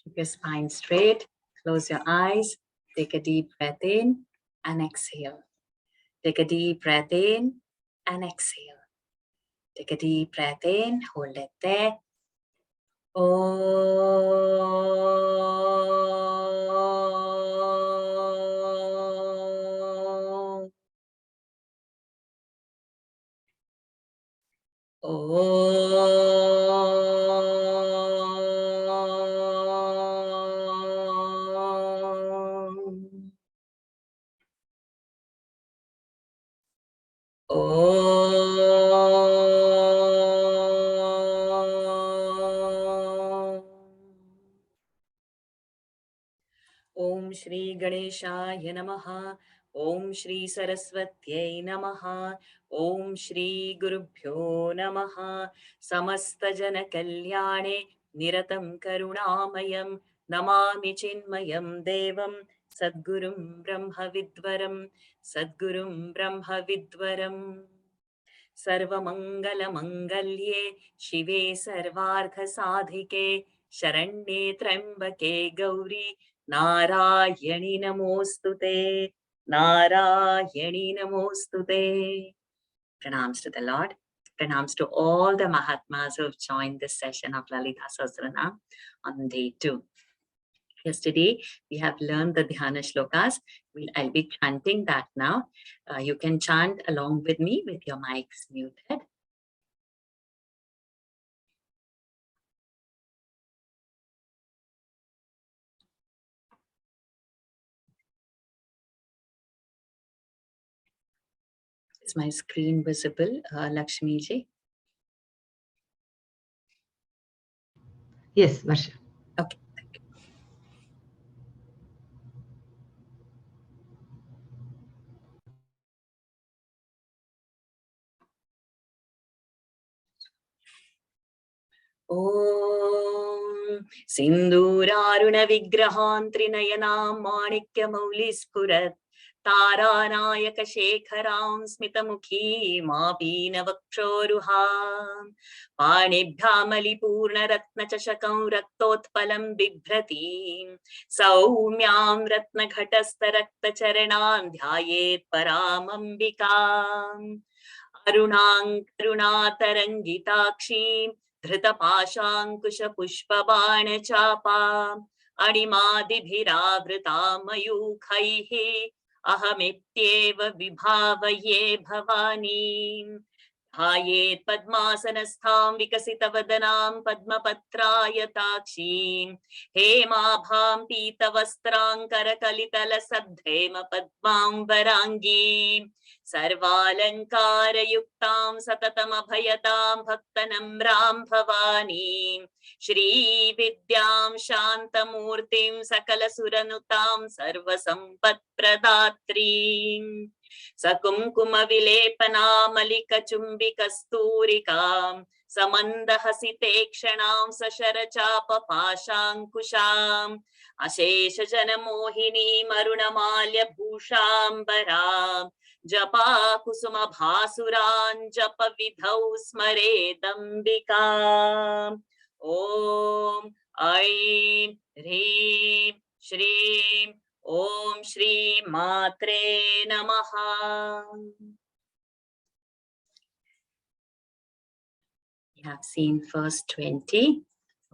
Keep your spine straight. Close your eyes. Take a deep breath in and exhale. Take a deep breath in and exhale. Take a deep breath in. Hold it there. Om Shri Ganeshaya Namaha. Om Shri Saraswatyai Namaha. Om Shri Gurubhyo Namaha. Samasta Jana Kalyane Niratam Karunamayam Namami Chinmayam Devam Sadgurum Brahma Vidvaram Sadgurum Brahma Vidvaram. सर्वमंगल मंगल्ये शिवे सर्वार्थ साधिके शरण्ये त्र्यंबके गौरी नारायणी नमोस्तुते नारायणी नमोस्तुते. Pranams to the Lord. Pranams to all the Mahatmas who have joined this session of Lalitha Sahasranam on day 2. Yesterday, we have learned the Dhyana Shlokas. I'll be chanting that now. You can chant along with me with your mics muted. Is my screen visible, Lakshmi ji? Yes, Varsha. Okay. Om Sinduraruna Vigrahan Trinayanam Manikya Maulispurat Taranayaka Shekharam Smitamukhi Mapina Vakshoruham Panibhamali Purna Ratna Chashakam Raktotpalam Bibhratim Saumyam Ratna Ghatasta Rakta Charanam Dhyayet Paramambikam Arunang Karunatarangitakshim धृतपाशाङ्कुशपुष्पबाणचापा अणिमादिभिरावृतामयूखैः अहमित्येव विभावये भवानीं ध्यायेत् पद्मासनस्थां विकसितवदनां पद्मपत्रायताक्षीं हेमाभां पीतवस्त्राङ्करकलितलसद्धेम पद्माम्बराङ्गीं सर्वालङ्कारयुक्तां सततमभयतां भक्तनम्रां भवानीं श्रीविद्यां शान्तमूर्तिं सकलसुरनुतां सर्वसम्पत्प्रदात्रीं सकुङ्कुमविलेपनामलिकचुम्बिकस्तूरिकां समन्दहसितेक्षणां सशरचापपाशाङ्कुशाम् अशेषजनमोहिनीमरुणमाल्यभूषाम्बराम् जपा कुसुम भासुरान् जप विधौ स्मरेदम्बिका ॐ ऐं ह्रीं श्रीं ॐ श्री मात्रे नमः. We have seen first 20.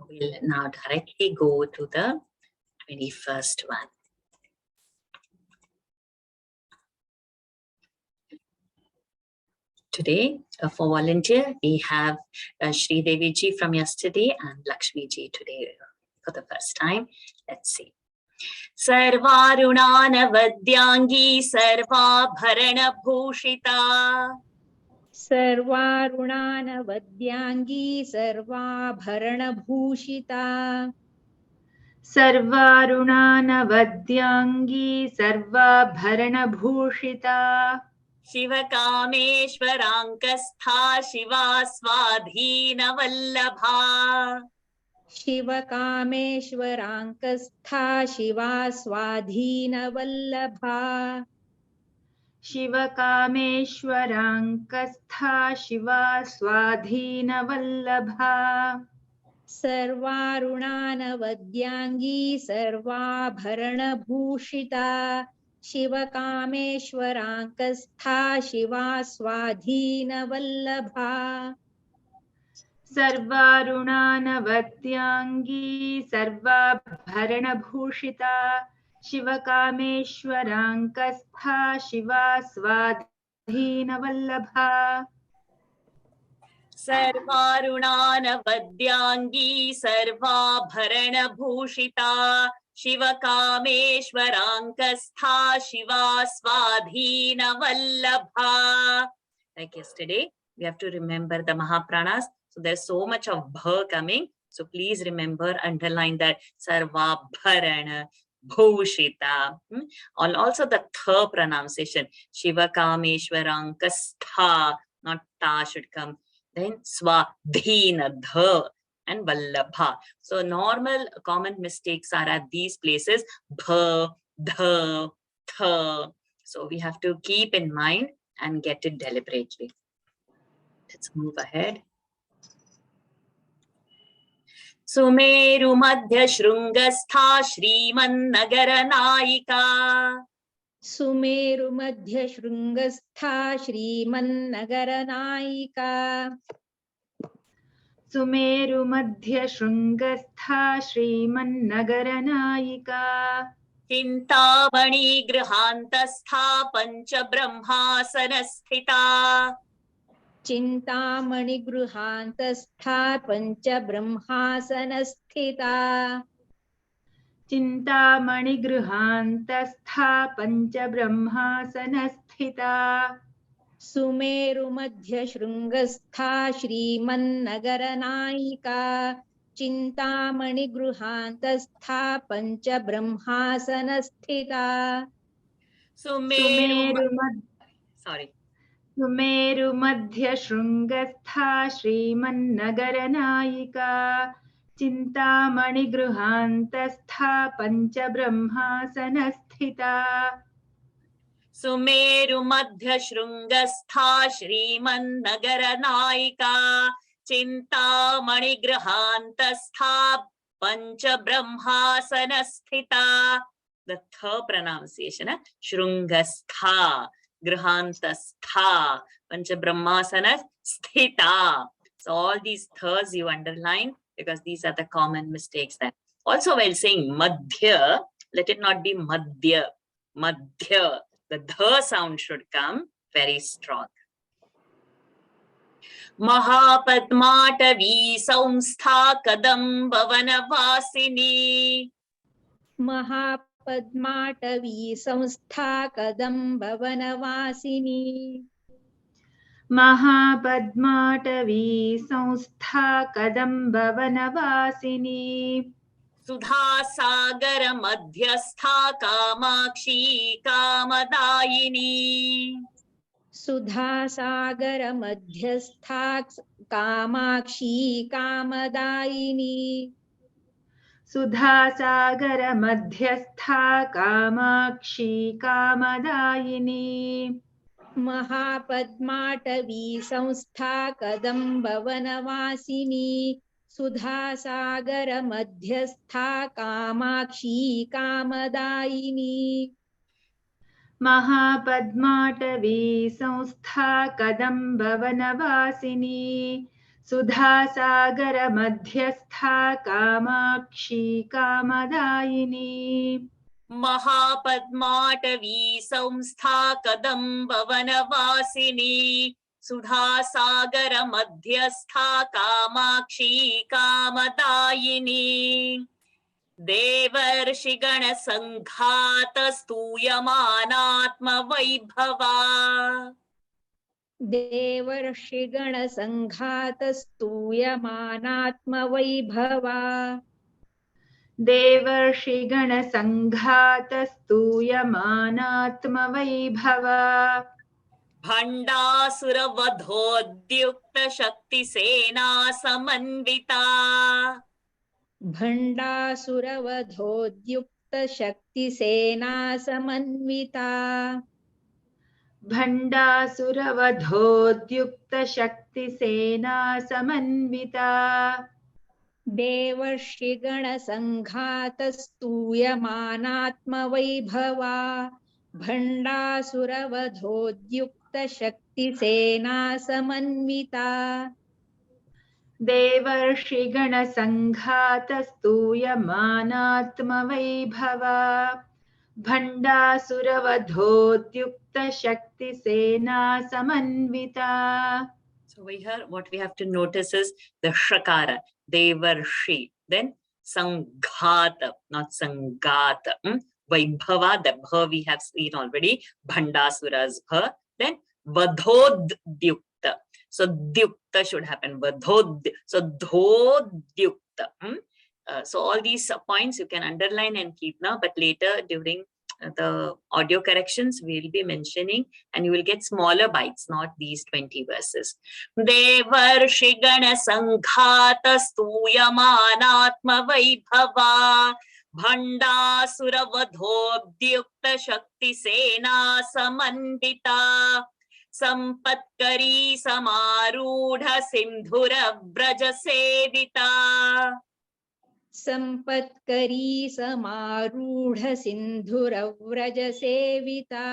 We'll now directly go to the 21st one. Today, for volunteer, we have Shri Devi ji from yesterday and Lakshmi ji today for the first time. Let's see. Sarvarunanavadyangi sarvabharana bhushita. सर्वारुणानवद्यांगी सर्वाभरणभूषिता सर्वारुणानवद्यांगी सर्वाभरणभूषिता शिवकामेश्वराङ्कस्था शिवा स्वाधीनवल्लभा शिवकामेश्वराङ्कस्था शिवा स्वाधीनवल्लभा शिवकामेश्वराङ्कस्था शिवा स्वाधीनवल्लभा सर्वारुणानवद्यांगी सर्वाभरणभूषिता शिवकामेश्वराङ्कस्था शिवा स्वाधीनवल्लभा सर्वारुणानवद्यांगी सर्वाभरणभूषिता शिवकामेश्वराङ्कस्था शिवा स्वाधीनवल्लभा सर्वारुणानवद्यांगी सर्वाभरणभूषिता शिवकामेश्वराङ्कस्था शिवा स्वाधीनवल्लभा. Like yesterday, we have to remember the Mahapranas. So there's so much of bha coming. So please remember, underline that sarvabharana bhushita. Also the tha pronunciation. Shivakameshwarankastha, not ta should come. Then swadhina dha and vallabha. So normal common mistakes are at these places. Bha, dha, tha. So we have to keep in mind and get it deliberately. Let's move ahead. Sumeru Madhya Shrungastha Shriman Nayika. Sumeru मध्य शृंगस्था श्रीमन्नगरनायिका सुमेरु मध्य शृंगस्था श्रीमन्नगरनायिका चिंतामणि गृहांतस्था पंचब्रह्मासनस्थिता चिंतामणि गृहांतस्था पंचब्रह्मासनस्थिता चिंतामणि गृहांतस्था पंचब्रह्मासनस्थिता सुमेरु मध्य शृंगस्था श्रीमन्नगरनायिका चिंतामणि गृहांतस्था पंचब्रह्मासनस्थिता सुमेरु मध्य शृंगस्था श्रीमन्नगरनायिका चिंतामणि गृहांतस्था पंचब्रह्मासनस्थिता सुमेरु मध्य शृंगस्था श्रीमन्नगरनायिका Chintamani गृहांतस्था पंचब्रह्मासनस्थिता. The third pronunciation, Shrungastha, Grihantastha, Panchabrahmasana Sthita. So all these thirds you underline because these are the common mistakes there. Also while saying Madhya, let it not be Madhya. Madhya. The dha sound should come very strong. Mahapadmatavi Saumstha Kadambavanavasini. महापद्माटवी संस्था कदम्बवनवासिनी महापद्माटवी संस्था कदम्बवनवासिनी सुधा सागर मध्यस्था कामाक्षी कामदायिनी सुधा सागर मध्यस्था कामाक्षी कामदायिनी सुधा सागर मध्यस्था कामाक्षी कामदायिनी महापद्माटवी संस्था कदम्बवनवासिनी सुधा सागर मध्यस्था कामाक्षी कामदायिनी महापद्माटवी संस्था कदम्बवनवासिनी सुधा सागर मध्यस्था कामाक्षी कामदायिनी महापद्माटवी संस्था कदम्बवनवासिनी सुधा सागर मध्यस्था कामाक्षी कामदायिनी देवर्षिगण संघात स्तूयमानात्मवैभवा देवर्षिगण संघात स्तूयमानात्मवैभवा देवर्षिगण संघात स्तूयमानात्मवैभवा भण्डासुरवधोद्युक्त शक्तिसेना समन्विता भण्डासुरवधोद्युक्त शक्तिसेना समन्विता भण्डासुरवधोद्युक्त शक्तिसेना समन्विता देवर्षिगणसङ्घातस्तूयमानात्मवैभवा भण्डासुरवधोद्युक्तशक्तिसेना समन्विता देवर्षिगणसङ्घातस्तूयमानात्मवैभवा भण्डासुरवधोद्युक्तशक्तिसेना समन्विता. So we hear what we have to notice is the shakara, devarshi, then sanghata, not sanghata. Vaibhava, the bha we have seen already, bhandasura's bha, then vadhodyukta. So dyukta should happen, vadhod, so dhodyukta. So all these points you can underline and keep now, but later during the audio corrections we'll be mentioning, and you will get smaller bites, not these 20 verses. Devarshigana sanghata stuyamanatma vaibhava bhandasura vadhodyukta shakti sena samandita sampatkari samarudha sindhura braja sevita. सम्पत्करी समारूढ सिन्धुरव्रज सेविता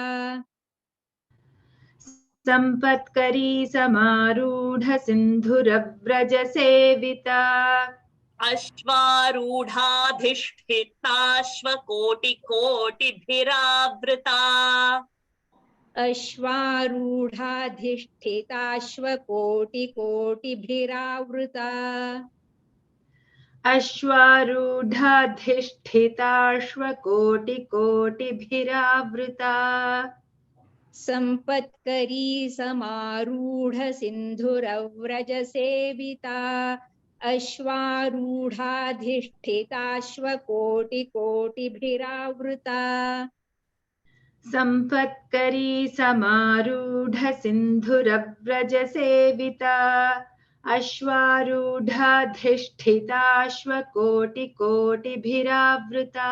सम्पत्करी समारूढ सिन्धुरव्रज सेविता अश्वारूढाधिष्ठिताश्वकोटिकोटिभिरावृता अश्वारूढाधिष्ठिताश्वकोटिकोटिभिरावृता अश्वारूढाधिष्ठिताश्वकोटिकोटिभिरावृता सम्पत्करी समारूढ सिन्धुरव्रज सेविता अश्वारूढाधिष्ठिताश्वकोटिकोटिभिरावृता सम्पत्करी समारूढ सिन्धुरव्रज सेविता अश्वारूढाधिष्ठिताश्वकोटिकोटिभिरावृता.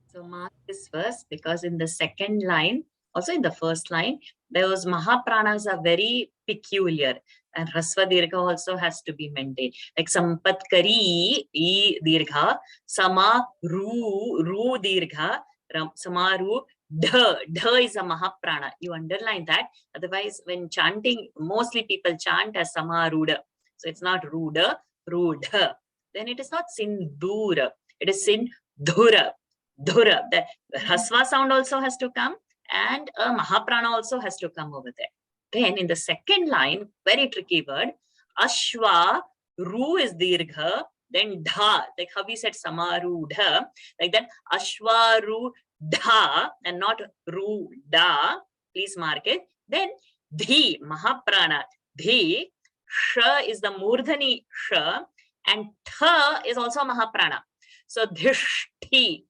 So mark this verse, because in the second line, also in the first line, those Mahapranas are very peculiar, and Rasva Dirgha also has to be maintained. Like Sampatkari, E Dirgha, Sama Ru Dirgha, Samaru, Dha is a Mahaprana. You underline that. Otherwise, when chanting, mostly people chant as Samaruda. So it's not Ruda, Rudha. Then it is not Sindhura, it is Sindhura. Dhura. The Hasva sound also has to come, and a Mahaprana also has to come over there. Then in the second line, very tricky word, Ashwa, Ru is Dirgha, then Dha, like how we said Samarudha, like that, Ashwa, Ru, Dha, and not Ru, Da, please mark it. Then Dhi, Mahaprana, Dhi, Sha is the Murdhani Sha, and Tha is also Mahaprana. So Dhishti.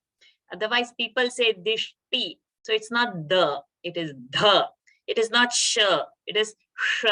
Otherwise, people say dishti. So it's not the, it is the. It is not sh, it is sh.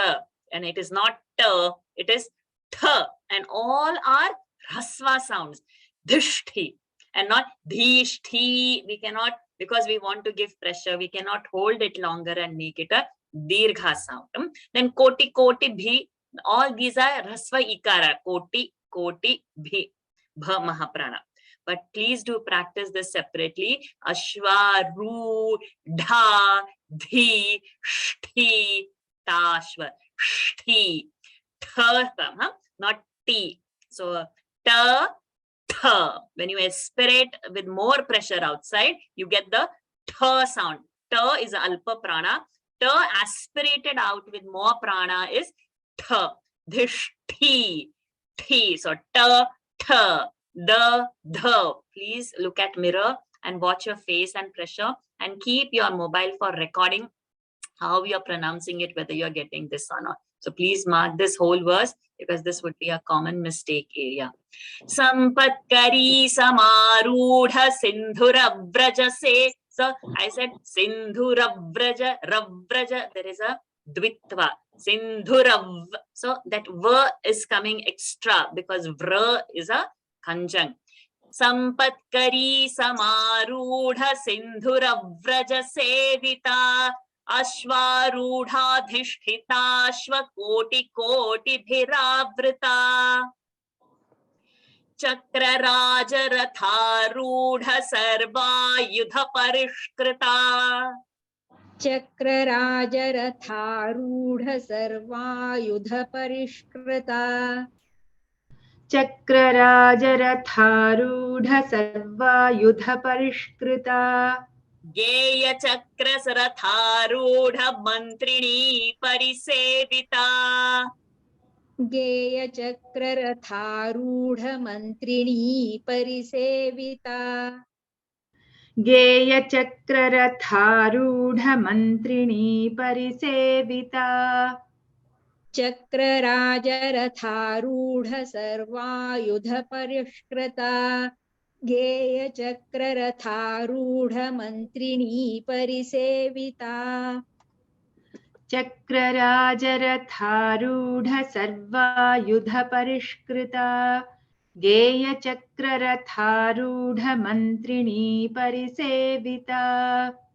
And it is not ta, it is tha. And all are rasva sounds. Dishti. And not dhishti. We cannot, because we want to give pressure, we cannot hold it longer and make it a dirgha sound. Then koti, koti, bhi. All these are rasva ikara. Koti, koti, bhi. Bha mahaprana. But please do practice this separately. Ashwa, Ru, Dha, Dhi, Shti, Tashva, Shti, Tha, not T. So, Ta, Tha. When you aspirate with more pressure outside, you get the Tha sound. Ta is Alpa Prana. Ta aspirated out with more prana is Tha. This T, T. So, Ta, Tha. The. Please look at mirror and watch your face and pressure, and keep your mobile for recording how you're pronouncing it, whether you're getting this or not. So please mark this whole verse, because this would be a common mistake area. Sampatkari samarudha sindhura vraja se. So I said sindhura vraja, ravraja, there is a dvitva. Sindhura. So that v is coming extra because vra is a Kanjang. Sampatkari samarudha sindhura vraja sevita ashwarudha dhishthita ashwa koti koti bhiravrita. Chakrarajaratharudha sarvayudha parishkrita. चक्रराजरथारूढ सर्वायुध परिष्कृता चक्रराजरथारूढ सर्वायुध परिष्कृता Geya chakrasratharudha mantrini parisevita. गेयचक्ररथारूढ मन्त्रिणी परिसेविता गेयचक्ररथारूढ मन्त्रिणी परिसेविता चक्रराजरथारूढ सर्वायुध परिष्कृता गेयचक्ररथारूढ मन्त्रिणी परिसेविता चक्रराजरथारूढ सर्वायुध परिष्कृता गेयचक्ररथारूढ मन्त्रिणी परिसेविता.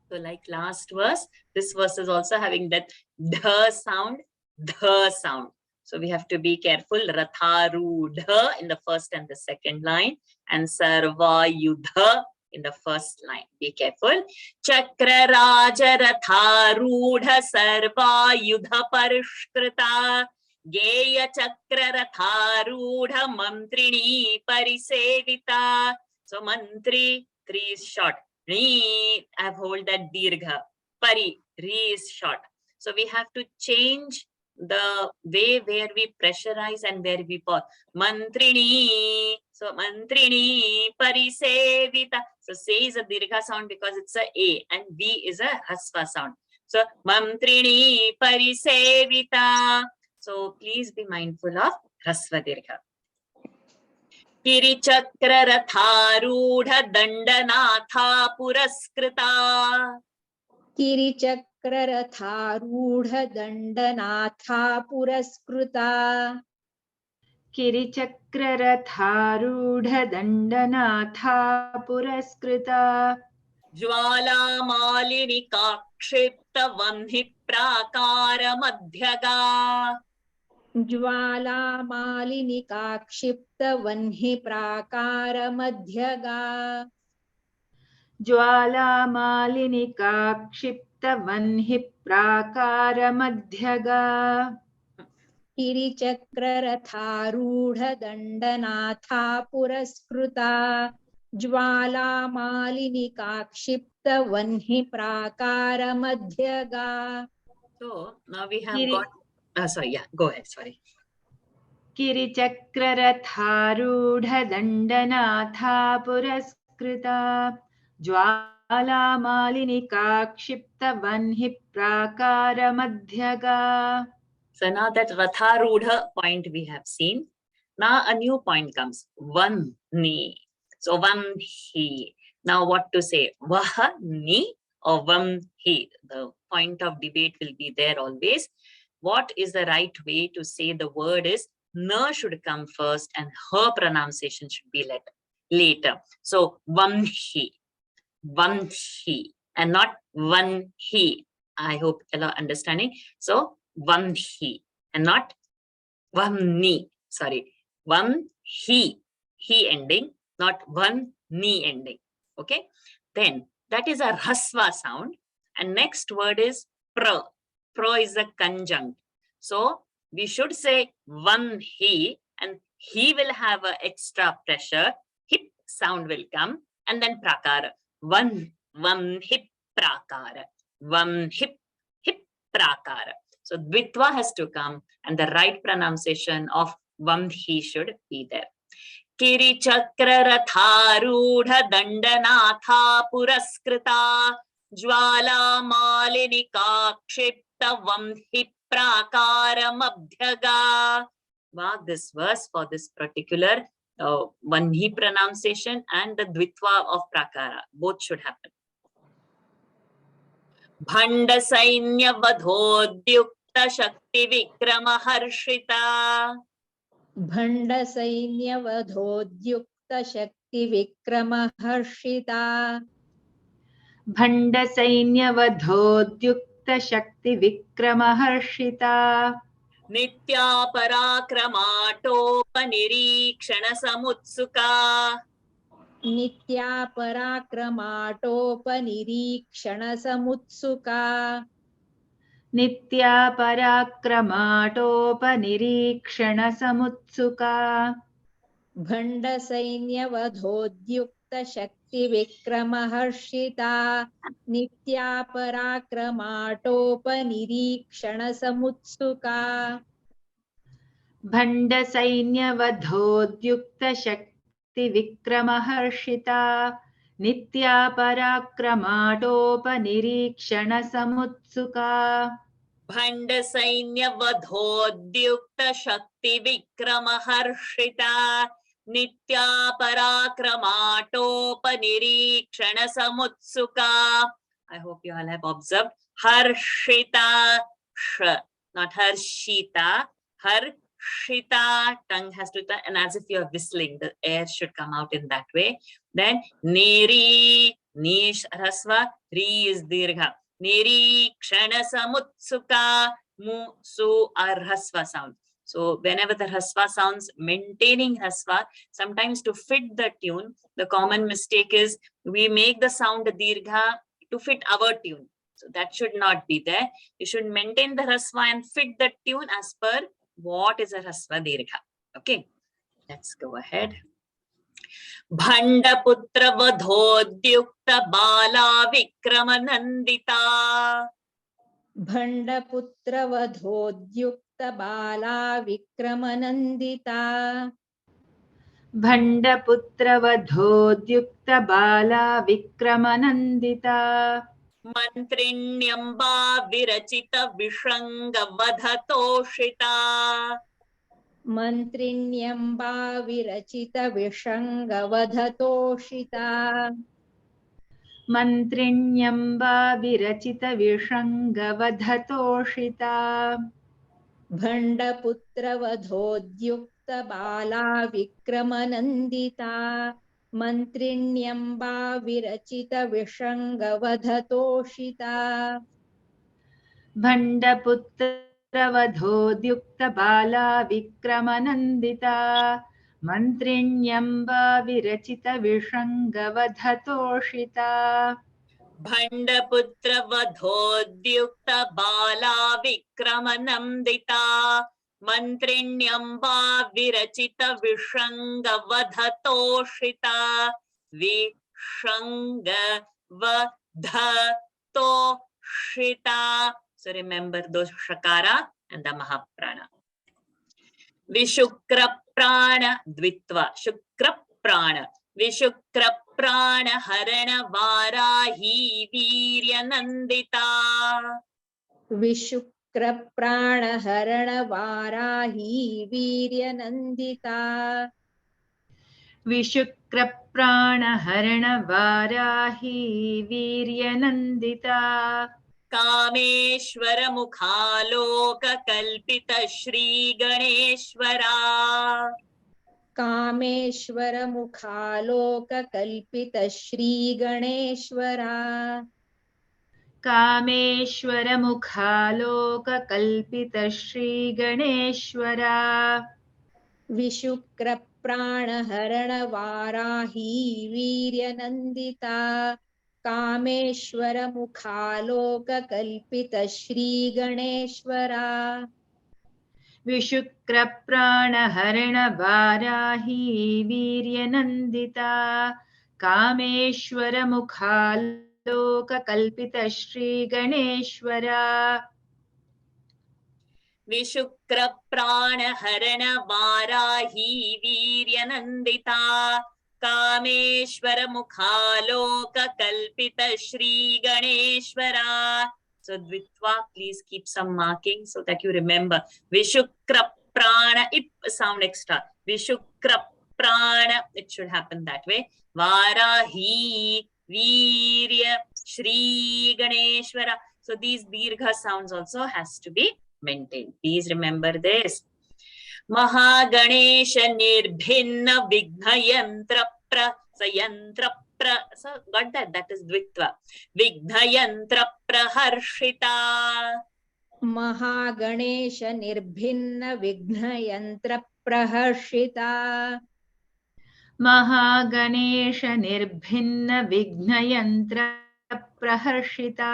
So like last verse, this verse is also having that dha sound, the sound. So we have to be careful. Ratharudha in the first and the second line, and sarvayudha in the first line. Be careful. Chakraraja ratharudha sarvayudha parishkrita. Geya chakraratharudha mantrini parisevita. So mantri, 3 is short. Re, I have hold that dirgha. Pari, re is short. So we have to change the way where we pressurize and where we pause. Mantrini. So mantrini parisevita. So say is a dirgha sound because it's a and V is a hasva sound. So mantrini parisevita. So please be mindful of hasva dirgha. किरिचक्ररथारूढ दण्डनाथा पुरस्कृता किरिचक्ररथारूढ दण्डनाथा पुरस्कृता किरिचक्ररथारूढ दण्डनाथा पुरस्कृता ज्वालामालिनि काक्षिप्त वह्नि प्राकारमध्यगा ज्वालामालिनिका क्षिप्तवह्नि प्राकारमध्यगा ज्वालामालिनिका क्षिप्तवह्नि प्राकारमध्यगा किरिचक्ररथारूढ दण्डनाथा पुरस्कृता ज्वालामालिनिका क्षिप्तवह्नि प्राकारमध्यगा. So now we have got sorry, yeah, go ahead, sorry. किरिचक्ररथारूढ दण्डनाथा पुरस्कृता ज्वालामालिनिका क्षिप्तवह्नि प्राकारमध्यगा. So now that ratharudha point we have seen. Now a new point comes. Vamni. So vamhi. Now what to say? Vahni or vamhi? The point of debate will be there always. What is the right way to say the word is na should come first and her pronunciation should be later. So vamhi. Vamhi and not vanhi. I hope you are understanding. So vamhi and not vamni. Sorry, vamhi, he ending, not vanni ending. Okay, then that is a rasva sound. And next word is pra. Pra is a conjunct. So we should say vamhi, and he will have an extra pressure. Hip sound will come, and then prakara. Vam hip prakara. Vam hip prakara. So dvitva has to come, and the right pronunciation of vamhi should be there. Kiri chakraratharudha dandanatha puraskrita jwala malinika kshipta vamhi prakaram abhyaga. Mark this verse for this particular vanhi pronunciation and the dvitva of prakara. Both should happen. Bhanda sainya vadhodyukta shakti vikrama harshita. Bhanda sainya vadhodyukta shakti vikrama harshita. भण्डसैन्यवधोद्युक्त शक्ति विक्रम Harshita. Nitya parakramaatopanirikshana samutsuka. नित्या पराक्रमाटोपनिरीक्षणसमुत्सुका नित्या पराक्रमाटोपनिरीक्षणसमुत्सुका भण्डसैन्यवधोद्युक्तशक्तिविक्रमहर्षिता नित्या पराक्रमाटोपनिरीक्षणसमुत्सुका भण्डसैन्यवधोद्युक्तशक्तिविक्रमहर्षिता नित्या पराक्रमाटोपनिरीक्षणसमुत्सुका भण्डसैन्यवधोद्युक्तशक्तिविक्रमहर्षिता नित्या पराक्रमाटोपनिरीक्षणसमुत्सुका. I hope you all have observed Harshita, sh, not Harshita, Harshita, tongue has to, and as if you are whistling, the air should come out in that way. Then Neri, Nish, Rasva, Ri is Dirgha. Nirikshana samutsuka, mu, su are Rasva sound. So whenever the Rasva sounds, maintaining Rasva, sometimes to fit the tune, the common mistake is we make the sound Dirgha to fit our tune. So that should not be there. You should maintain the Rasva and fit the tune as per what is a Rasva Dirgha. Okay, let's go ahead. भण्डपुत्रवधोद्युक्त बाला विक्रमनन्दिता. भण्डपुत्रवधोद्युक्तबाला विक्रमनन्दिता भण्डपुत्रवधोद्युक्तबाला विक्रमनन्दिता मन्त्रिण्यम्बा विरचित विषङ्गवधतोषिता. मन्त्रिण्यम्बा विरचितविषङ्गवधतोषिता मन्त्रिण्यम्बा विरचितविषङ्गवधतोषिता भण्डपुत्रवधोद्युक्तबाला विक्रमनन्दिता मन्त्रिण्यम्बा विरचितविषङ्गवधतोषिता भण्डपुत्रवधोद्युक्तबाला विक्रमनन्दिता मन्त्रिण्यम्बा विरचितविषङ्गवधतोषिता भण्डपुत्रवधोद्युक्त बाला विक्रमनन्दिता मन्त्रिण्यम्बा विरचित विषङ्गवधतोषिता. विषङ्गवधतोषिता. So remember those shakara and the mahaprana. Vishukra-prana dvitva. Shukra-prana. Vishukra-prana harana varahi viryanandita. विशुक्रप्राणहरणवाराही वीर्यनन्दिता विशुक्रप्राणहरणवाराही वीर्यनन्दिता Kameshwar मुखालोककल्पित श्रीगणेश्वरा. कामेश्वरमुखालोककल्पित श्रीगणेश्वरा कामेश्वरमुखालोककल्पित श्रीगणेश्वरा विशुक्रप्राणहरणवाराही वीर्यनन्दिता कामेश्वरमुखालोककल्पित श्रीगणेश्वरा विशुक्रप्राणहरणवाराही वीर्यनन्दिता कामेश्वरमुखालोककल्पित श्रीगणेश्वरा विशुक्रप्राणहरण Varahi वीर्यनन्दिता Kameshwar मुखालोककल्पित श्रीगणेश्वरा. So Dvitva, please keep some marking so that you remember. Vishukra-prana, ip sound extra. Vishukra-prana, it should happen that way. Varahi, Virya, Shri Ganeshwara. So these dirgha sounds also has to be maintained. Please remember this. Mahaganesha nirbhinna vigna yantra pra sayantra. So got that? That is Dvitva. Vigna yantra praharshita. Mahaganesh निर्भिन्न विघ्नयन्त्र प्रहर्षिता Mahaganesh निर्भिन्न विघ्नयन्त्र प्रहर्षिता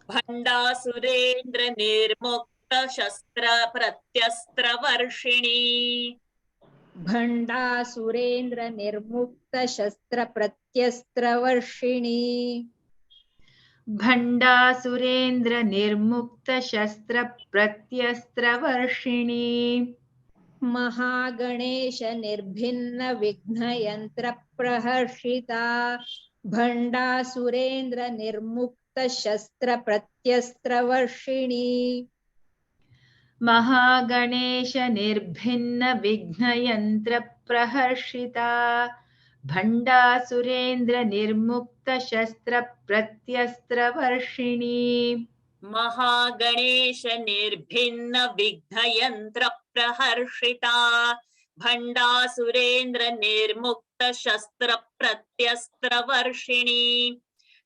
भण्डासुरेन्द्र निर्मुक्त शस्त्र प्रत्यस्त्र वर्षिणी भण्डासुरेन्द्र निर्मुक्त शस्त्र प्रत्यस्त्र वर्षिणी भण्डासुरेन्द्र निर्मुक्त शस्त्र प्रत्यस्त्र वर्षिणी महागणेश निर्भिन्न विघ्नयन्त्र प्रहर्षिता भण्डासुरेन्द्र निर्मुक्त शस्त्र प्रत्यस्त्र वर्षिणी महागणेश निर्भिन्न विघ्नयन्त्र प्रहर्षिता भण्डासुरेन्द्र निर्मुक्त शस्त्र प्रत्यस्त्र वर्षिणी महागणेश निर्भिन्न विघ्नयन्त्र प्रहर्षिता भण्डासुरेन्द्र निर्मुक्त शस्त्र प्रत्यस्त्र Varshini.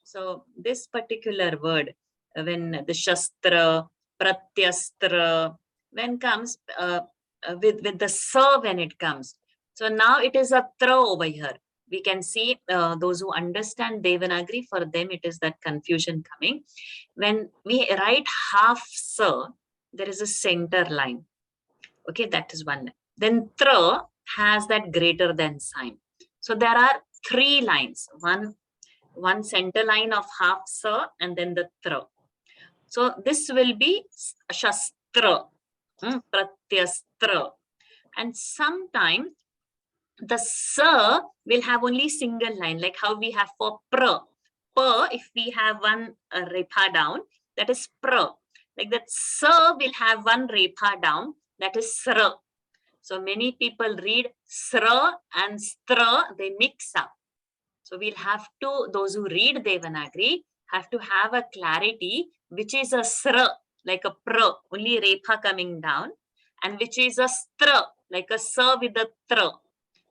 So this particular word, when the shastra, pratyastra, when comes with the sa when it comes. So now it is a tra over here. We can see those who understand Devanagari, for them it is that confusion coming. When we write half sa, there is a center line. Okay, that is one. Then tra has that greater than sign. So there are three lines. One center line of half sa and then the tra. So this will be shastra, pratyastra. And sometimes the sa will have only single line, like how we have for pra. Pa, if we have one repha down, that is pra. Like that sa will have one repha down, that is sra. So many people read sra and stra, they mix up. So we'll have to, those who read Devanagari, have to have a clarity which is a sra, like a pra, only repha coming down, and which is a stra, like a sa with a tra.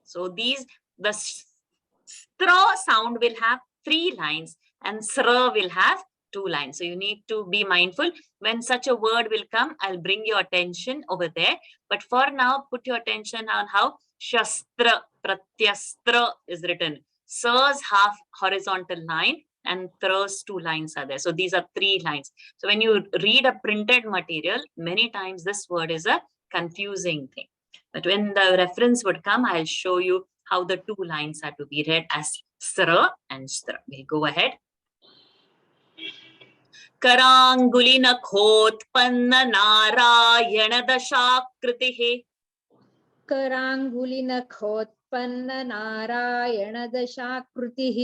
So these, the stra sound will have three lines and sra will have two lines. So you need to be mindful. When such a word will come, I'll bring your attention over there. But for now, put your attention on how shastra, pratyastra is written. Sa's half horizontal line and tra's two lines are there. So these are three lines. So when you read a printed material, many times this word is a confusing thing. But when the reference would come, I'll show you how the two lines are to be read as sra and stra. We'll go ahead. Karangulina khotpanna narayana dashakritihi. कराङ्गुलिनखोत्पन्न Narayana दशाकृतिः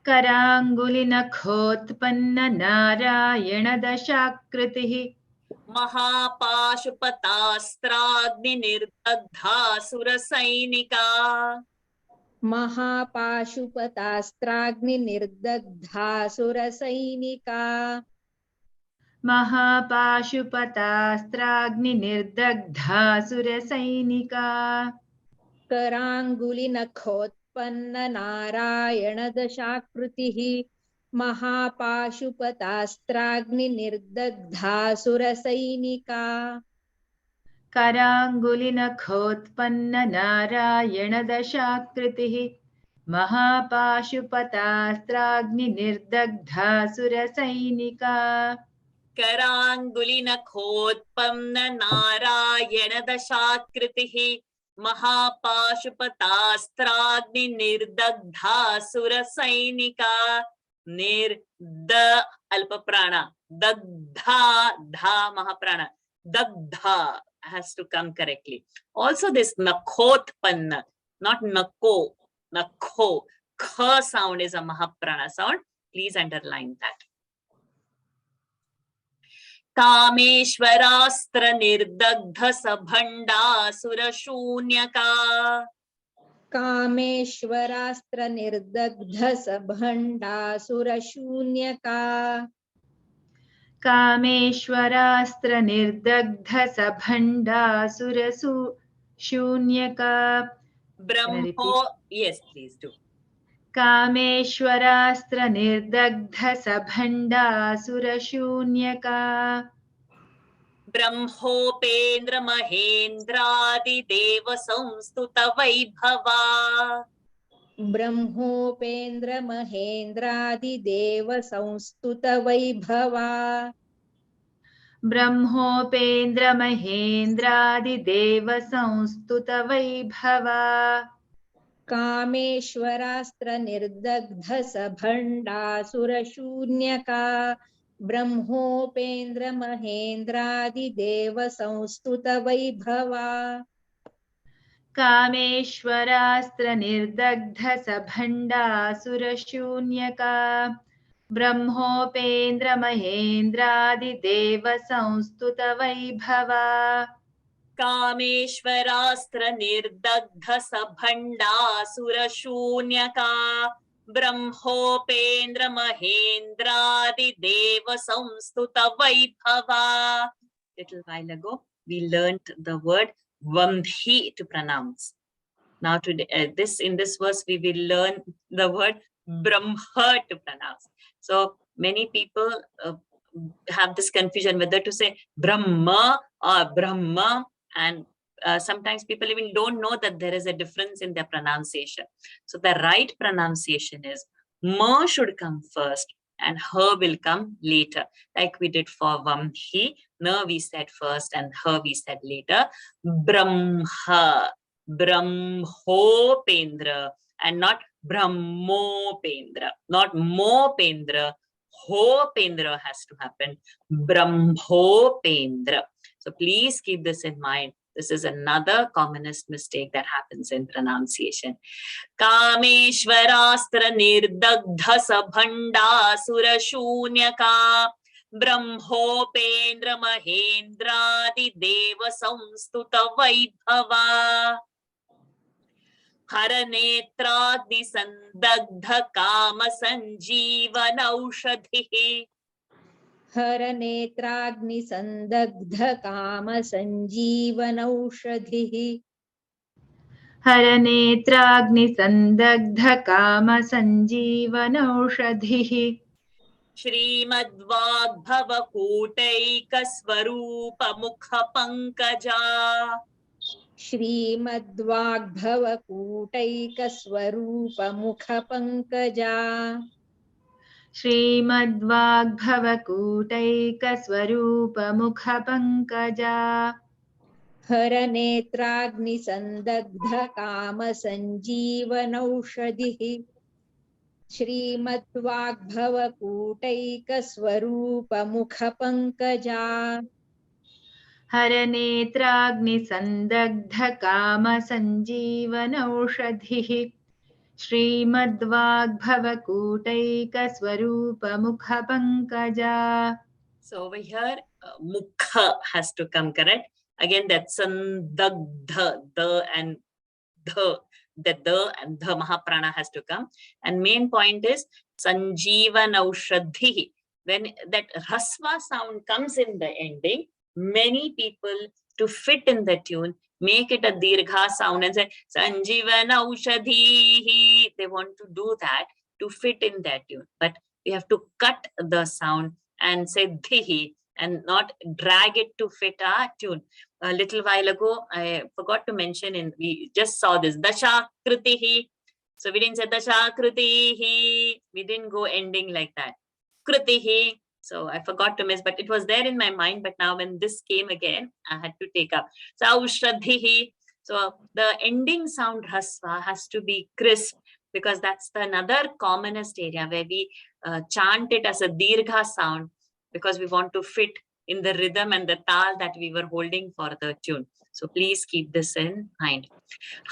कराङ्गुलिनखोत्पन्न Narayana दशाकृतिः महापाशुपतास्त्राग्निर्दग्धासुरसैनिका महापाशुपतास्त्राग्निर्दग्धासुरसैनिका महापाशुपतास्त्राग्निर्दग्धासुरसैनिका कराङ्गुलिनखोत्पन्न Narayana दशाकृतिः महापाशुपतास्त्राग्निर्दग्धासुरसैनिका कराङ्गुलिनखोत्पन्न Narayana दशाकृतिः महापाशुपतास्त्राग्निर्दग्धासुरसैनिका कराङ्गुलिनखोत्पन्न Narayana दशाकृतिः महापाशुपतास्त्राग्निर्दग्धासुरसैनिका निर्द alpaprana dagdha dha mahaprana dagdha has to come correctly. Also this nakhotpanna, not nako, nakho, kha sound is a mahaprana sound. Please underline that. कामेश्वरास्त्र निर्दग्ध सभण्डासुर शून्यका कामेश्वरास्त्र निर्दग्ध सभण्डासुरशून्यका कामेश्वरास्त्र निर्दग्ध सभण्डासुरशून्यका Brahmo, yes please do. कामेश्वरास्त्रनिर्दग्धसभण्डासुरशून्यका ब्रह्मोपेन्द्र महेन्द्रादिदेव संस्तुत Vaibhava ब्रह्मोपेन्द्र महेन्द्रादिदेव संस्तुत Vaibhava ब्रह्मोपेन्द्रमहेन्द्रादिदेवसंस्तुतवैभवा कामेश्वरास्त्रनिर्दग्धसभण्डासुरशून्यका ब्रह्मोपेन्द्र महेन्द्रादिदेव संस्तुत Vaibhava कामेश्वरास्त्रनिर्दग्धसभण्डासुरशून्यका ब्रह्मोपेन्द्रमहेन्द्रादिदेवसंस्तुतवैभवा कामेश्वरास्त्र निर्दग्ध सभण्डासुरशून्यका ब्रह्मोपेन्द्र महेन्द्रादिदेव संस्तुत Vaibhava. Little while ago we learnt the word Vamdhi to pronounce. Now today in this verse we will learn the word Brahma to pronounce. So many people have this confusion whether to say Brahma or Brahma, and sometimes people even don't know that there is a difference in their pronunciation. So the right pronunciation is Ma should come first and her will come later, like we did for Vamhi. Na we said first and her we said later. Brahma, Brahmopendra, and not Brahmopendra, not Mopendra. Hopendra has to happen. Brahmopendra. So please keep this in mind. This is another commonest mistake that happens in pronunciation. Kameshwarastra nirdagdha sabhandasura-shunyaka Brahmopendra mahendradi deva samstuta vaibhava Haranetragni sandagdha kama sanjeevanaushadhihi हरनेत्राग्निसन्दग्ध कामसञ्जीवनौषधिः हरनेत्राग्निसन्दग्धकामसञ्जीवनौषधिः श्रीमद्वाग्भवकूटैकस्वरूपमुखपङ्कजा श्रीमद्वाग्भवकूटैकस्वरूपमुखपङ्कजा श्रीमद्वाग्भवकूटैकस्वरूपमुखपङ्कजा हरनेत्राग्निसन्दग्ध कामसञ्जीवनौषधिः श्रीमद्वाग्भवकूटैकस्वरूपमुखपङ्कजा हरनेत्राग्निसन्दग्धकामसञ्जीवनौषधिः श्रीमद्वाग्भवकूटैकस्वरूपमुखपङ्कजा. So over here, mukha has to come, correct? Again, that's sandagdha, the and the and the mahaprana has to come. And main point is sanjeevanaushadhi. When that rasva sound comes in the ending, many people, to fit in the tune, make it a dirgha sound and say sanjeevanaushadhi. They want to do that to fit in that tune. But we have to cut the sound and say dhihi and not drag it to fit our tune. A little while ago, I forgot to mention, we just saw this dashakritihi. So we didn't say dashakritihi. We didn't go ending like that. Kritihi. So I forgot to miss, but it was there in my mind. But now when this came again, I had to take up. So aushradhihi. So the ending sound rasva has to be crisp, because that's another commonest area where we chant it as a dirgha sound, because we want to fit in the rhythm and the tal that we were holding for the tune. So please keep this in mind.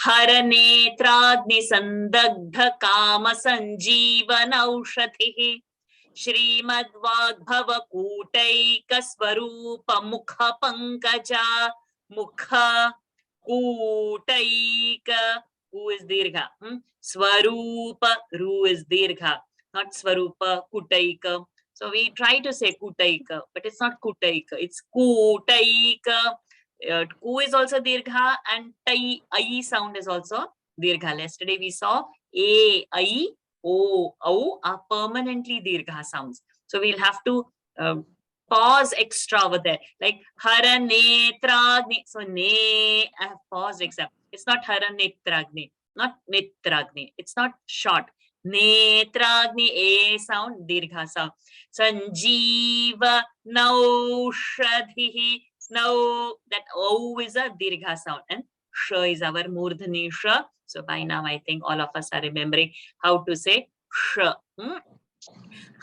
Haranetragni sandagdha kama sanjeevanaushadhihi Shrimadvagbhavakuutaika swarupa mukha pankaja. Mukha Kutaika, who is dirgha. Swarupa, ru is dirgha, not swarupa, kutaika. So we try to say kutaika, but it's not kutaika, it's kutaika. Ku is also dirgha, and tai, ai sound is also dirgha. Yesterday we saw a, ai, O, Au are permanently dirgha sounds. So we'll have to pause extra over there. Like Hara Netragni. So ne, I have paused extra. It's not Hara Netragni, not Netragni. It's not short. Netragni, A sound, dirgha sound. Sanjeeva Naushadhihi. Now that O is a dirgha sound and Sh is our Murdhani Sh. So by now I think all of us are remembering how to say Sh.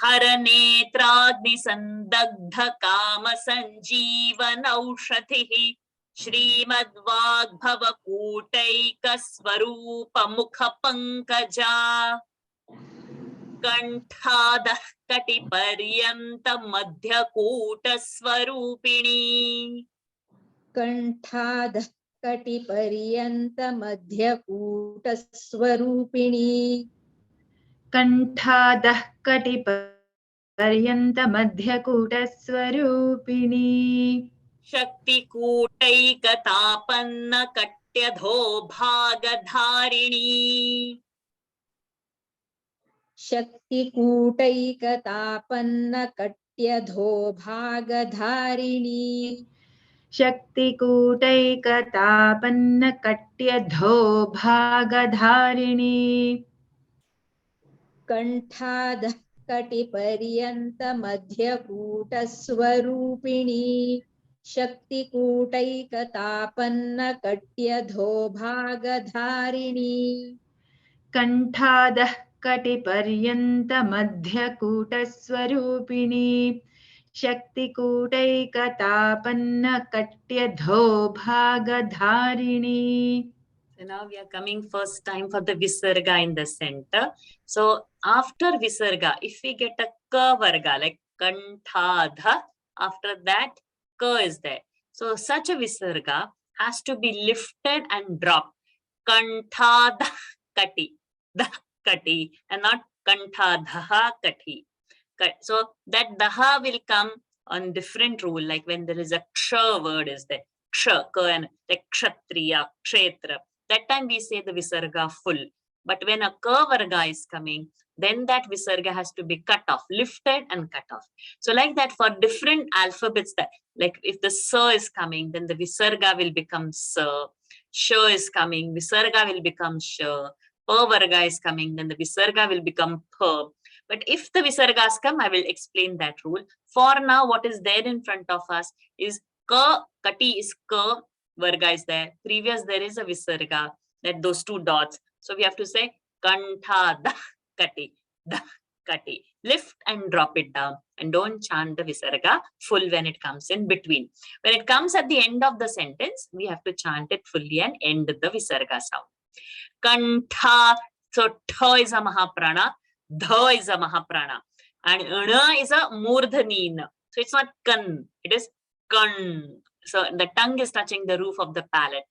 Hara netragni sandagdha kama sanjeevan aushadhihi Shrimad Vagbhava Kutaika Swarupa Mukha Pankaja Kanthada Kati Paryanta Madhya Kuta Swarupini Kanthad Kati Paryanta Madhya Kuta Swarupini Kanthādah Katiparyanta Madhyakutaswarupini Shakti Kutaika Tapanna Katyadho Bhagadharini Shakti Kutaikatapanna Katyadho Bhagadharini Shaktikūtaikatapanna Katyadho Bhagadharini Kanthad Katiparyanta Madhyakuta Swarupini Shakti Kutaikatapanna Katyadho Bhagadharini Kanthādah Katiparyanta Madhyakutaswarupini Shaktikūtaikatapanna Katyadho Bhagadharini. So now we are coming first time for the Visarga in the center. So after Visarga, if we get a Ka Varga like Kanthadha, after that Ka is there. So such a Visarga has to be lifted and dropped. Kanthadha Kati, the Kati, and not Kanthadha Kati. So that Daha will come on different rule, like when there is a Ksha word is there. Ksha, Ka, and like Kshatriya, Kshetra. That time we say the Visarga full. But when a Ka Varga is coming, then that Visarga has to be cut off, lifted and cut off. So like that for different alphabets, that like if the Sa is coming, then the Visarga will become Sa. Sha is coming, Visarga will become Sha. Pa Varga is coming, then the Visarga will become Pa. But if the Visargas come, I will explain that rule. For now, what is there in front of us is Ka, Kati is Ka, Varga is there. Previous, there is a Visarga, that those two dots. So we have to say Kantha, Da, Kati, Da, Kati. Lift and drop it down. And don't chant the Visarga full when it comes in between. When it comes at the end of the sentence, we have to chant it fully and end the Visarga sound. Kantha, so Tha is a Mahaprana. Dha is a Mahaprana and Ana is a Murdhanin. So it's not Kan, it is Kan. So the tongue is touching the roof of the palate.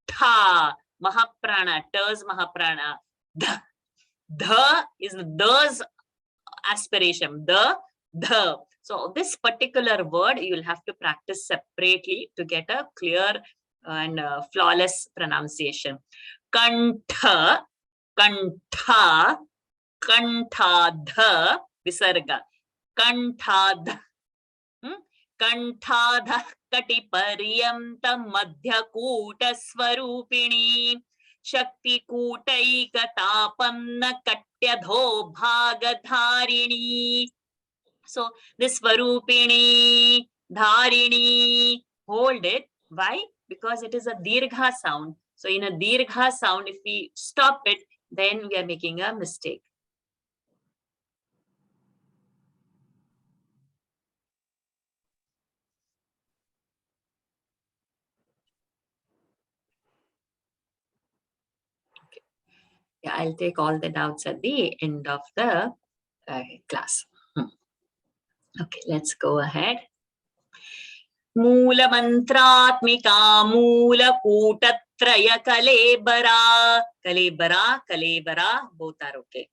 Tha, Mahaprana, Ta's Mahaprana. Dha is Da's aspiration. The. So this particular word you will have to practice separately to get a clear and flawless pronunciation. Kantha, Kantha, Kanthadha Visarga. Kanthadha. Kanthadha Kati Paryanta Madhya Kuta Swarupini Shakti Kutaika Tapanna Katyadho Bhagadharini. So this Swarupini, Dharini, hold it. Why? Because it is a dirgha sound. So in a dirgha sound, if we stop it, then we are making a mistake. Yeah, I'll take all the doubts at the end of the class. Okay, let's go ahead. Moola mantratmika moola kutatraya kalebara. Kalebara, both are okay.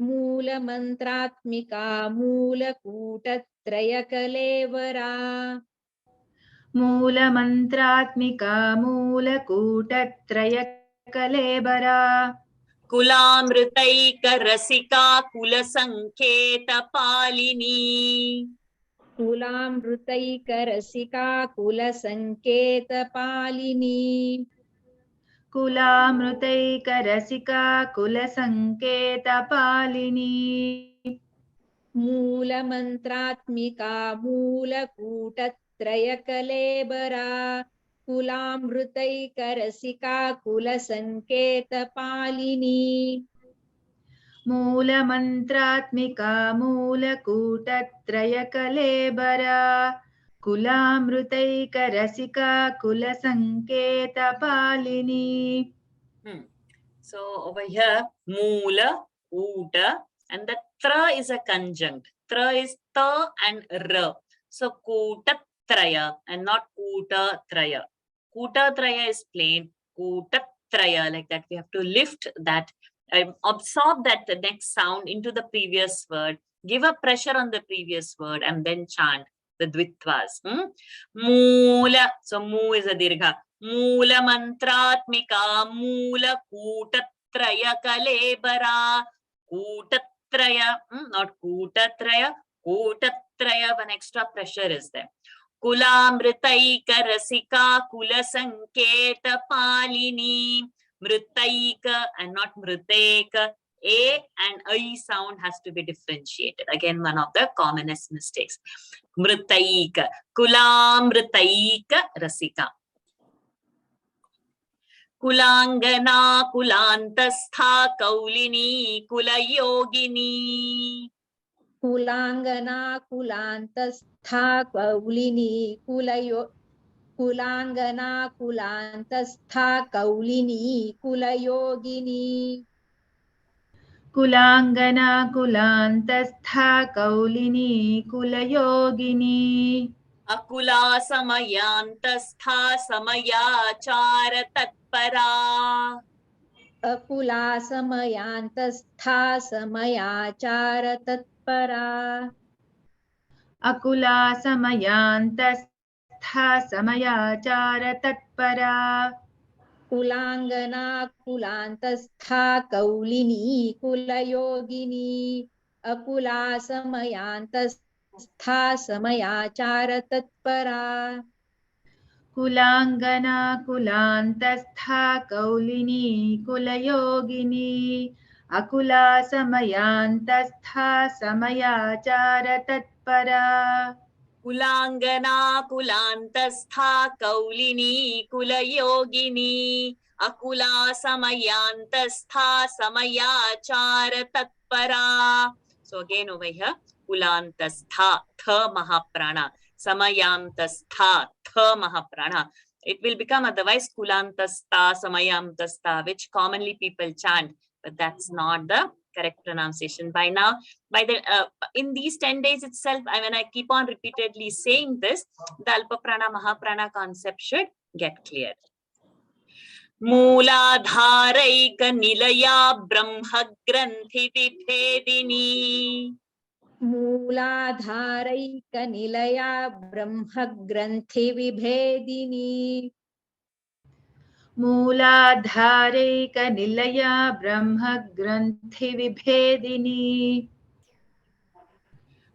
Moola mantratmika moola kutatraya kalevara. Moola mantratmika moola kutatraya kalebara. Kulamritaika rasika kulasanketa palini. कुलामृतैकरसिका कुलसङ्केतपालिनी कुलामृतैकरसिका कुलसङ्केतपालिनी मूलमन्त्रात्मिका मूलकूटत्रयकलेबरा कुलामृतैकरसिका कुलसङ्केतपालिनी मूलमन्त्रात्मिका मूलकूटत्रयकलेबरा कुलामृतैकरसिका कुलसङ्केतपालिनी. So over here, Moola, Uta, and the Tra is a conjunct. Tra is Ta and Ra. So Kutatraya and not Kutatraya. Kutatraya is plain. Kutatraya, like that. We have to lift that, absorb that the next sound into the previous word, give a pressure on the previous word, and then chant the Dvitvas. Moola. So Mu is a Dirgha. Moola mantratmika moola kutatraya kalebara. Kutatraya, not kutatraya. Kutatraya, one extra pressure is there. Kulamritaika rasika kulasanketa palini. Mritaika and not mriteka. A and I sound has to be differentiated. Again, one of the commonest mistakes. Mritaika. Kulamritaika rasika. Kulangana kulantastha kaulini kulayogini. कुलाङ्गना कुलान्तस्था कौलिनी कुलाङ्गना कुलान्तस्था कौलिनी कुलयोगिनी कुलाङ्गना कुलान्तस्था कौलिनी कुलयोगिनी Akula samayantastha samayachar tatpara. Akula समयान्तस्था समयाचार तत्परा Akula समयान्तस्था समयाचार तत्परा कुलाङ्गना कुलान्तस्था कौलिनी कुलयोगिनी Akula समयान्तस्था समयाचार तत्परा कुलाङ्गना कुलान्तस्था कौलिनी कुलयोगिनी Akula समयान्तस्था समयाचार तत्परा Kulangana kulantastha kaulini kulayogini. Akula samayantastha samayachara tatpara. So again over here, kulantastha, tha mahaprana. Samayantastha, tha mahaprana. It will become otherwise kulantastha, samayantastha, which commonly people chant, but that's not the correct pronunciation. By now, by the in these 10 days itself, when I keep on repeatedly saying this, the Alpaprana Mahaprana concept should get clear. Mooladharaika nilaya brahma granthi vibhedini. मूलाधारैकनिलया ब्रह्मग्रन्थिविभेदिनी मूलाधारैकनिलया ब्रह्मग्रन्थिविभेदिनी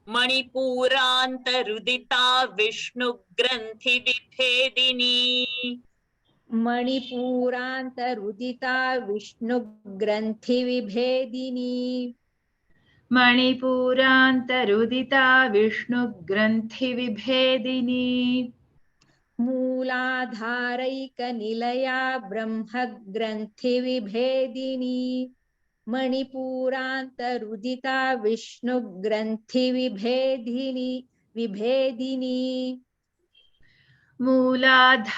Manipurantarudita Vishnugranthi-vibhedini. मणिपूरान्तरुदिता विष्णुग्रन्थिविभेदिनी मणिपूरान्तरुदिता विष्णुग्रन्थिविभेदिनी मूलाधारैकनिलया ब्रह्मग्रन्थिविभेदिनी मणिपूरान्तरुदिता विष्णुग्रन्थिविभेदिनी विभेदिनी मूलाधारैकनिलया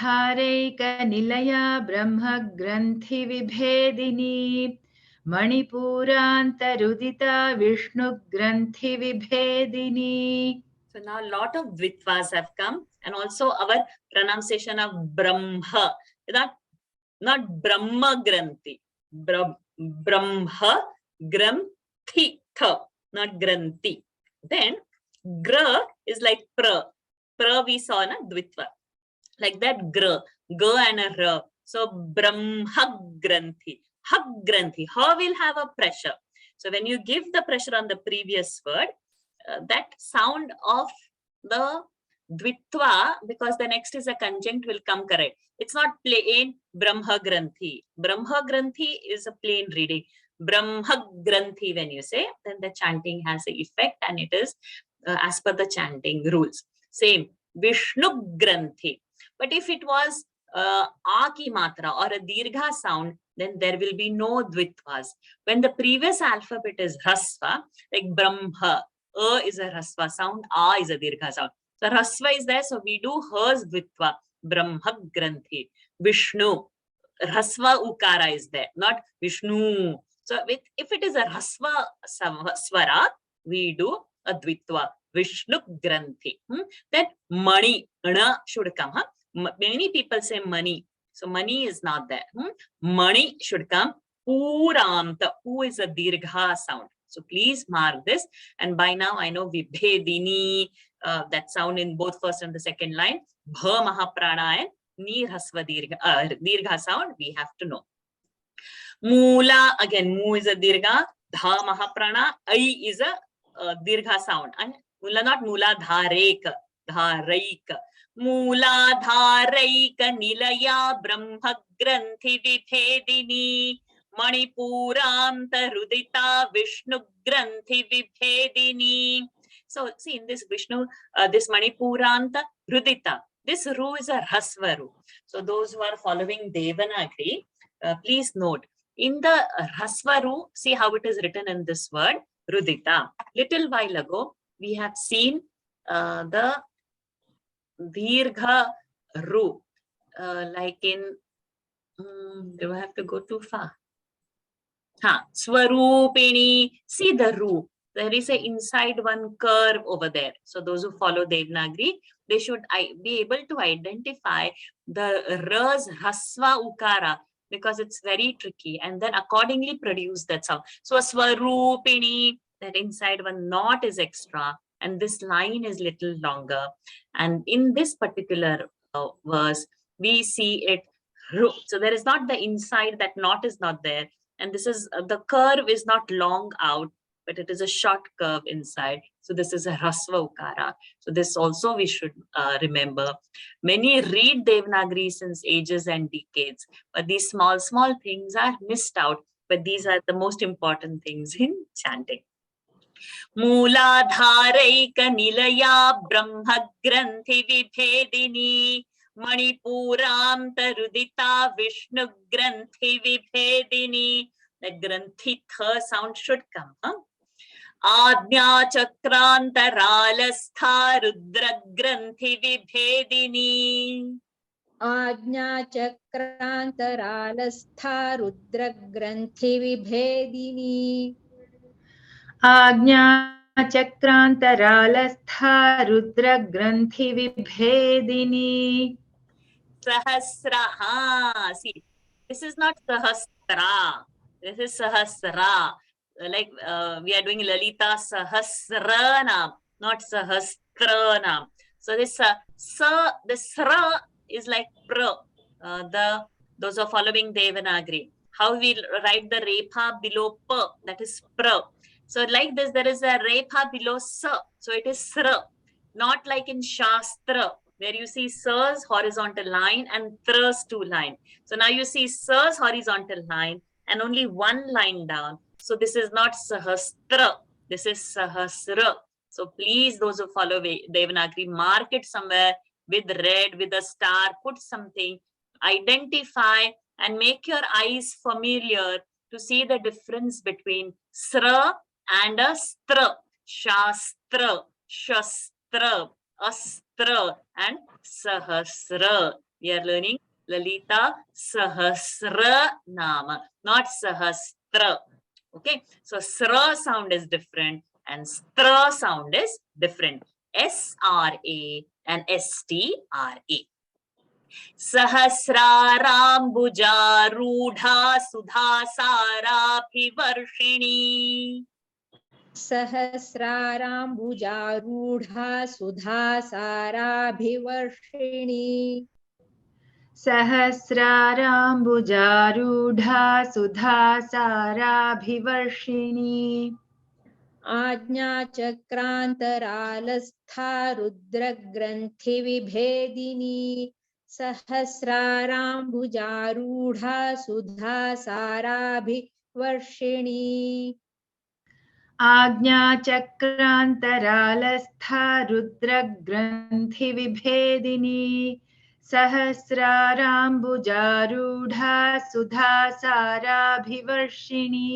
ब्रह्मग्रन्थिविभेदिनी मणिपूरान्तरुदिता विष्णुग्रन्थिविभेदिनी. So now a lot of dvitvas have come, and also our pronunciation of Brahma, not Brahma Granthi, Brahma Granthi, not Granthi. Then Gra is like Pra. Pra we saw na dvitva. Like that Gra, Ga and a Ra. So Brahma Granthi. Granthi. Ha will have a pressure. So when you give the pressure on the previous word, that sound of the dvitva, because the next is a conjunct, will come correct. It's not plain Brahma Granthi. Brahma Granthi is a plain reading. Brahma Granthi, when you say, then the chanting has an effect and it is as per the chanting rules. Same, Vishnu Granthi. But if it was A ki matra or a dirgha sound, then there will be no dvitvas. When the previous alphabet is Hrasva, like Brahma, is a Hrasva sound, A is a dirgha sound. So Hrasva is there, so we do Hers dvitva, Brahma Granthi. Vishnu, Hrasva Ukara is there, not Vishnu. So if it is a Hrasva swara, we do a dvitva, Vishnu Granthi. Then Mani, Ana should come. Many people say Mani. So Mani is not there. Mani should come. Puramta. Pu is a dirgha sound. So please mark this. And by now I know Vibhedini, that sound in both first and the second line. Bha Mahaprana and Ni Hasva dirgha sound, we have to know. Mula, again, Mu is a dirgha. Dha Mahaprana. Ai is a dirgha sound. And Mula, not Mula, Dharek. Dharaik. Mula Dharaik Nilaya Brahma Granthi Vibhedini. Manipuram Tarudita Vishnu Granthi Vibhedini. So see in this Vishnu, this Manipuranta Rudita, this Ru is a Hrasvaru. So those who are following Devanagari, please note, in the Hrasvaru, see how it is written in this word, Rudita. Little while ago, we have seen the Dirgha Ru, like in, do I have to go too far? Swarupini, see the Ru. There is a inside one curve over there. So those who follow Devanagari, they should be able to identify the Ras, Hasva, Ukara, because it's very tricky, and then accordingly produce that sound. So a Swarupini, that inside one knot is extra, and this line is little longer. And in this particular verse, we see it. So there is not the inside, that knot is not there. And this is, the curve is not long out, but it is a short curve inside. So this is a Hrasva Ukara. So this also we should remember. Many read Devanagari since ages and decades, but these small things are missed out. But these are the most important things in chanting. Mooladharaika Nilaya Brahma Granthi Vibhedini. Manipuram Tarudita Vishnu Granthi Vibhedini. The Granthi th sound should come. Ajna Chakrantaralastha Rudra Granthi Vibhedini. Ajna Chakrantaralastha Rudra Granthi Vibhedini. Ajna Chakrantaralastha Rudra Granthi Vibhedini. Sahasra. See, this is not Sahasra. This is Sahasra. Like we are doing Lalita Sahasranam, not Sahasranam. So this this Sra is like Pra. Those are following Devanagari. How we write the Repha below Pa, that is Pra. So like this, there is a Repha below Sa. So it is Sra. Not like in Shastra, where you see Sa's horizontal line and Tra's 2 line. So now you see Sa's horizontal line and only 1 line down. So this is not Sahastra, this is Sahasra. So please, those who follow Devanagari, mark it somewhere with red, with a star, put something, identify and make your eyes familiar to see the difference between Sra and a Stra. Shastra, Shastra, Astra and Sahasra. We are learning Lalita Sahasranam, not Sahastra. Okay, so Sra sound is different and Stra sound is different. S-R-A and S-T-R-A. Sahasraram Bujarudha Sudhasara Bhivarshini. Sahasraram Bujarudha Sudhasara Bhivarshini. सहस्राराम्बुजारूढा Sudha साराभिवर्षिणी आज्ञाचक्रान्तरालस्था रुद्रग्रन्थिविभेदिनी सहस्राराम्बुजारूढा Sudha साराभिवर्षिणी आज्ञाचक्रान्तरालस्था रुद्रग्रन्थिविभेदिनी सहस्राराम्बुजारूढा Sudha साराभिवर्षिणी.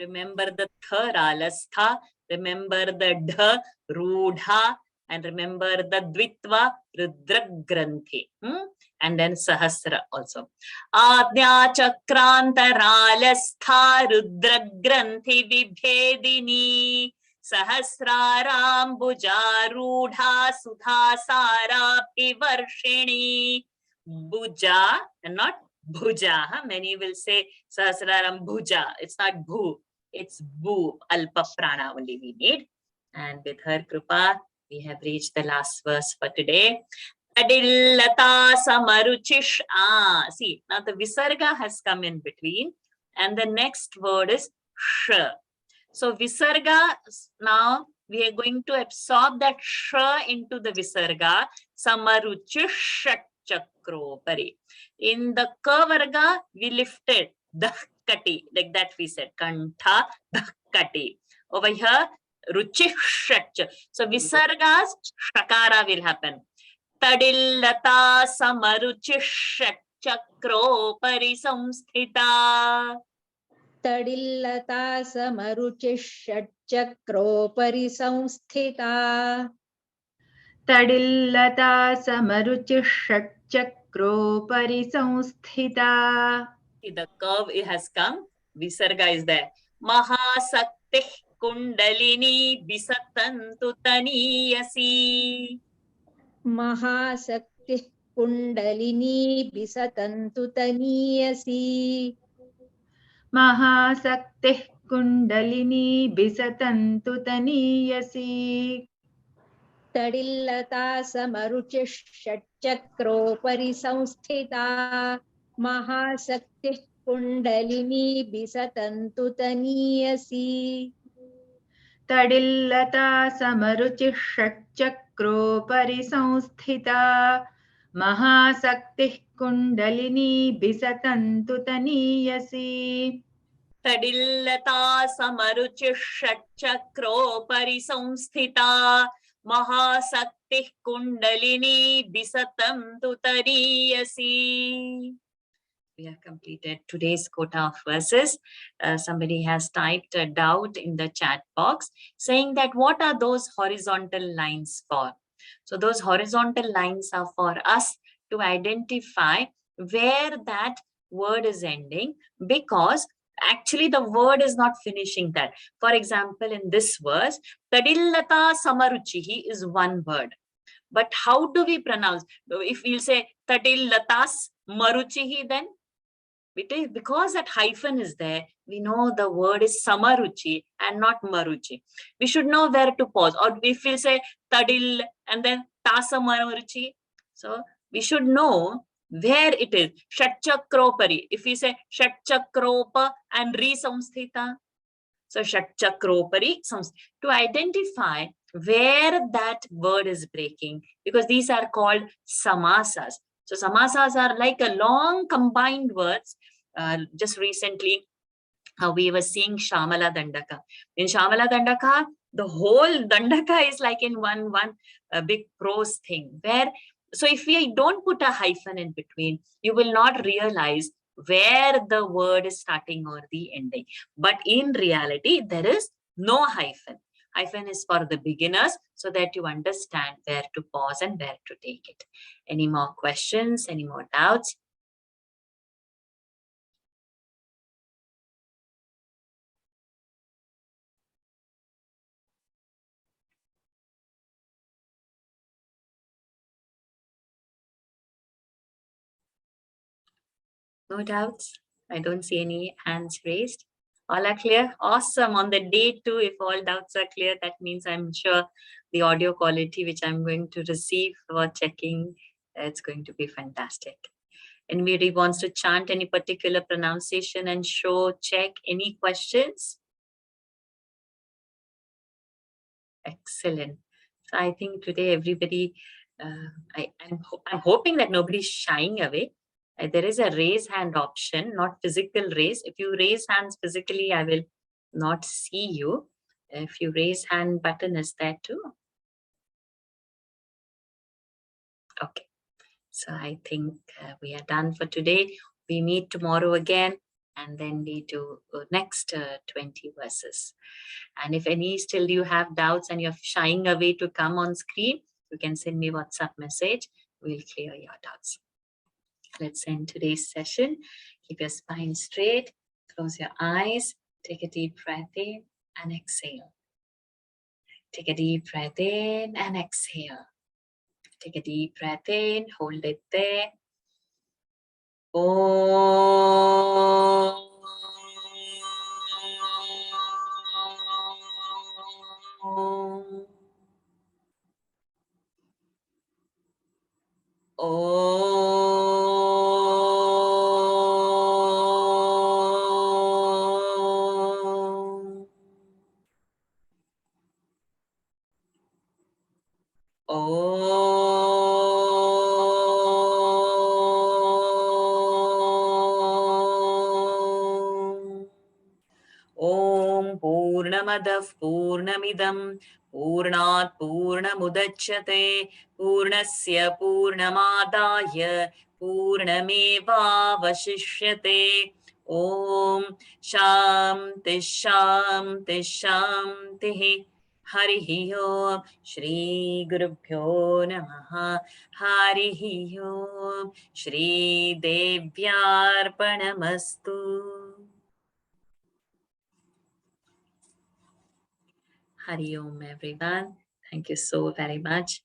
Remember the Tharalastha, remember the Dha, Rudha, and remember the Dvitva, Rudragranthi. And then Sahasra also. Adnya Chakrantaralastha, Rudragranthi Vibhedini, Sahasraram Bujarudha, Sudhasara Pivarshini. Buja, and not Bhuja. Many will say Sahasraram Bhuja. It's not Bhu, it's Bhu. Alpa Prana only we need. And with her Kripa, we have reached the last verse for today. Adillata Samaruchish. See, now the Visarga has come in between. And the next word is Sh. So Visarga, now we are going to absorb that Sh into the Visarga. Samaruchish Chakropari. In the Kavarga, we lifted Dhakkati, like that we said, Kantha Dhakkati. Over here, Ruchishach. So Visargas, Shakara will happen. Tadillata Samaruchishach Chakropari Samsthita. तडिल्लता समरुचिषट्चक्रोपरि संस्थिता तडिल्लता समरुचिषट्चक्रोपरि संस्थिता. The curve it has come. Visarga is there. Mahasakti Kundalini Visatantu Taniyasi. महाशक्तिः kundalini विसतन्तु तनीयसी महाशक्तिः kundalini विसतन्तु तनीयसी. तडिल्लता समरुचिः षट्चक्रोपरि संस्थिता महाशक्तिः कुण्डलिनी विसतन्तु तनीयसी तडिल्लता समरुचिः षट्चक्रोपरि संस्थिता महाशक्तिः kundalini विसतन्तु तनीयसी. Tadillata Samaruchishachakropari Samsthita Mahasakti Kundalini Visatam Tutariyasi. We have completed today's quota of verses. Somebody has typed a doubt in the chat box saying that what are those horizontal lines for? So those horizontal lines are for us to identify where that word is ending, because actually the word is not finishing that. For example, in this verse, Tadillata Samaruchihi is one word. But how do we pronounce? If we'll say Tadillatas Maruchihi, then it is because that hyphen is there, we know the word is Samaruchi and not Maruchi. We should know where to pause. Or if we say Tadil and then Tasa Maruchi, so we should know where it is. Shatchakropari. If we say Shatchakropa and Re Samsthita, so Shatchakropari, to identify where that word is breaking, because these are called samasas. So samasas are like a long combined words. Just recently, we were seeing Shamala Dandaka. In Shamala Dandaka, the whole Dandaka is like in one big prose thing. Where, so if we don't put a hyphen in between, you will not realize where the word is starting or the ending. But in reality, there is no hyphen. Hyphen is for the beginners so that you understand where to pause and where to take it. Any more questions? Any more doubts? No doubts? I don't see any hands raised. All are clear? Awesome. On the day 2, if all doubts are clear, that means I'm sure the audio quality which I'm going to receive for checking, it's going to be fantastic. Anybody wants to chant any particular pronunciation and show, check? Any questions? Excellent. So I think today everybody, I'm hoping that nobody's shying away. There is a raise hand option, not physical raise. If you raise hands physically, I will not see you. If you raise hand button is there too. Okay. So I think we are done for today. We meet tomorrow again, and then we do next 20 verses. And if any still you have doubts and you're shying away to come on screen, you can send me WhatsApp message. We'll clear your doubts. Let's end today's session. Keep your spine straight. Close your eyes. Take a deep breath in and exhale. Take a deep breath in and exhale. Take a deep breath in. Hold it there. Om Purnamadav Purnamidam Purnat Purnamudachyate Purnasya Purnamadaya Purnameva Vashishyate. Om Shanti Shanti Shanti. Harihi Om Shri Gurubhyo Namaha. Harihi Om Shri Devyarpanamastu. Hari Om, everyone. Thank you so very much.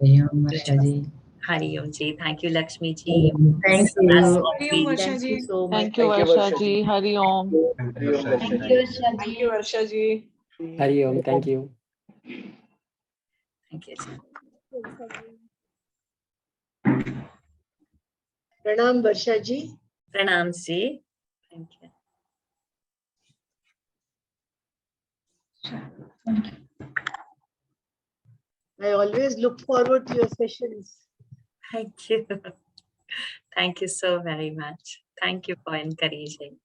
Hari Om, Varshaji. Hari Om Ji. Thank you, Lakshmi Ji. Thank you. As Hari always. Thank you so much. Thank you, Varshaji. Hari Om. Thank you, Varshaji. Thank you, Varshaji. Hari Om, thank you. Thank you, Ji. Pranam Varshaji. Pranam Ji. Thank you. I always look forward to your sessions. Thank you. Thank you so very much. Thank you for encouraging.